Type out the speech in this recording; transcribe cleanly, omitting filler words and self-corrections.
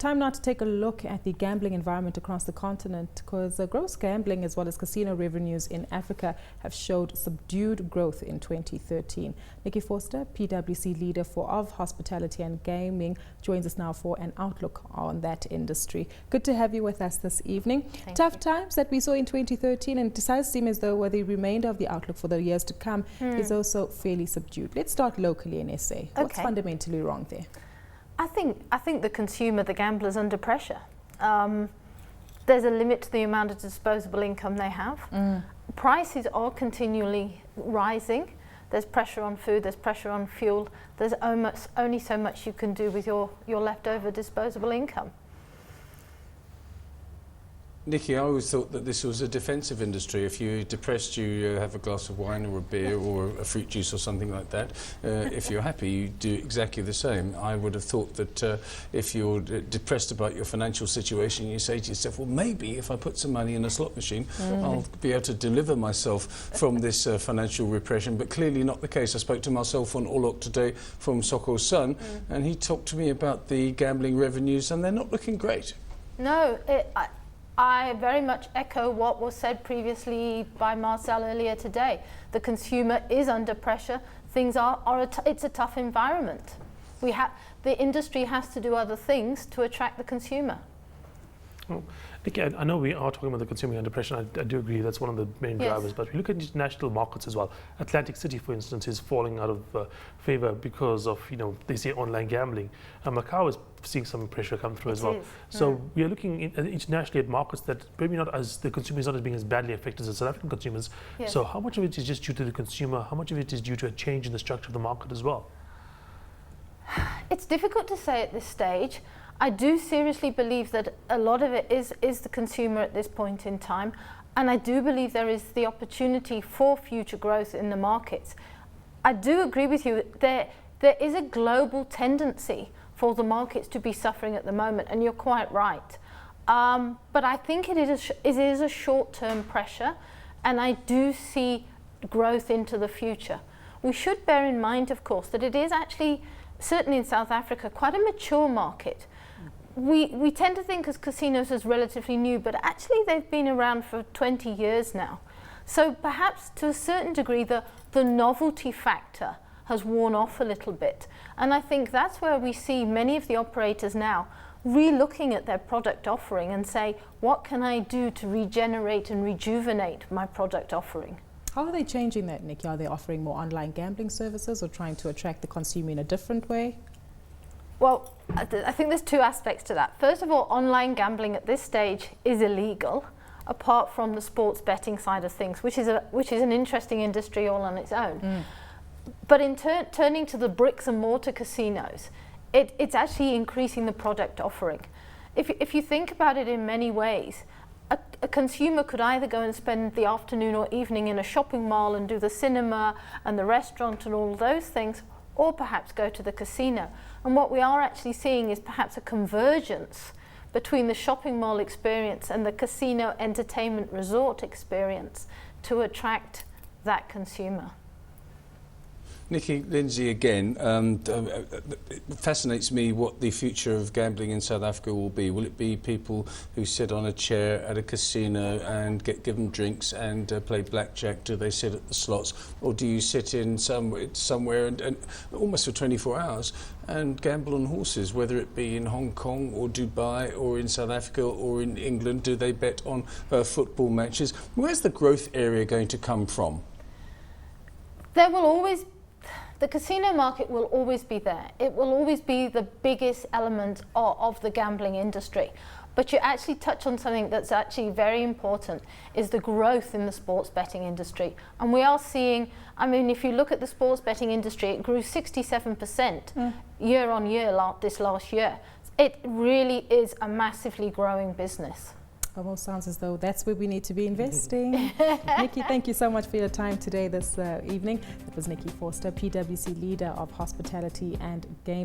Time now to take a look at the gambling environment across the continent, because gross gambling as well as casino revenues in Africa have showed subdued growth in 2013. Nikki Forster, PwC leader of hospitality and gaming, joins us now for an outlook on that industry. Good to have you with us this evening. Tough times that we saw in 2013, and it does seem as though the remainder of the outlook for the years to come is also fairly subdued. Let's start locally in SA. What's fundamentally wrong there? I think the consumer, the gambler's under pressure. There's a limit to the amount of disposable income they have. Prices are continually rising. There's pressure on food, there's pressure on fuel. There's only so much you can do with your leftover disposable income. Nikki, I always thought that this was a defensive industry. If you're depressed, you have a glass of wine or a beer or a fruit juice or something like that. If you're happy, you do exactly the same. I would have thought that if you're depressed about your financial situation, you say to yourself, well, maybe if I put some money in a slot machine, I'll be able to deliver myself from this financial repression. But clearly not the case. I spoke to myself on Olok today from Soko's son, and he talked to me about the gambling revenues, and they're not looking great. No, I very much echo what was said previously by Marcel earlier today. The consumer is under pressure. Things it's a tough environment. The industry has to do other things to attract the consumer. Well, Nikki, I know we are talking about the consumer under pressure. I do agree that's one of the main drivers, but we look at international markets as well. Atlantic City, for instance, is falling out of favour because of, they say online gambling. Macau is seeing some pressure come through as well. So we are looking internationally at markets that maybe not as, the consumer is not as being as badly affected as South African consumers. So how much of it is just due to the consumer? How much of it is due to a change in the structure of the market as well? It's difficult to say at this stage. I do seriously believe that a lot of it is the consumer at this point in time, and I do believe there is the opportunity for future growth in the markets. I do agree with you, there is a global tendency for the markets to be suffering at the moment, and you're quite right. But I think it is a short-term pressure, and I do see growth into the future. We should bear in mind, of course, that it is actually, certainly in South Africa, quite a mature market. We tend to think of casinos as relatively new, but actually they've been around for 20 years now. So perhaps to a certain degree the novelty factor has worn off a little bit. And I think that's where we see many of the operators now re-looking at their product offering and say, what can I do to regenerate and rejuvenate my product offering? How are they changing that, Nikki? Are they offering more online gambling services or trying to attract the consumer in a different way? Well, I think there's two aspects to that. First of all, online gambling at this stage is illegal, apart from the sports betting side of things, which is an interesting industry all on its own. But in turning to the bricks and mortar casinos, it's actually increasing the product offering. If you think about it in many ways, a consumer could either go and spend the afternoon or evening in a shopping mall and do the cinema and the restaurant and all those things, or perhaps go to the casino. And what we are actually seeing is perhaps a convergence between the shopping mall experience and the casino entertainment resort experience to attract that consumer. Nikki, Lindsay again, it fascinates me what the future of gambling in South Africa will be. Will it be people who sit on a chair at a casino and get given drinks and play blackjack? Do they sit at the slots? Or do you sit in somewhere and almost for 24 hours and gamble on horses, whether it be in Hong Kong or Dubai or in South Africa or in England? Do they bet on football matches? Where's the growth area going to come from? The casino market will always be there. It will always be the biggest element of the gambling industry. But you actually touch on something that's actually very important, is the growth in the sports betting industry. And we are seeing, if you look at the sports betting industry, it grew 67% year on year this last year. It really is a massively growing business. Almost sounds as though that's where we need to be investing. Nikki, thank you so much for your time today, this evening. That was Nikki Forster, PwC leader of hospitality and gaming.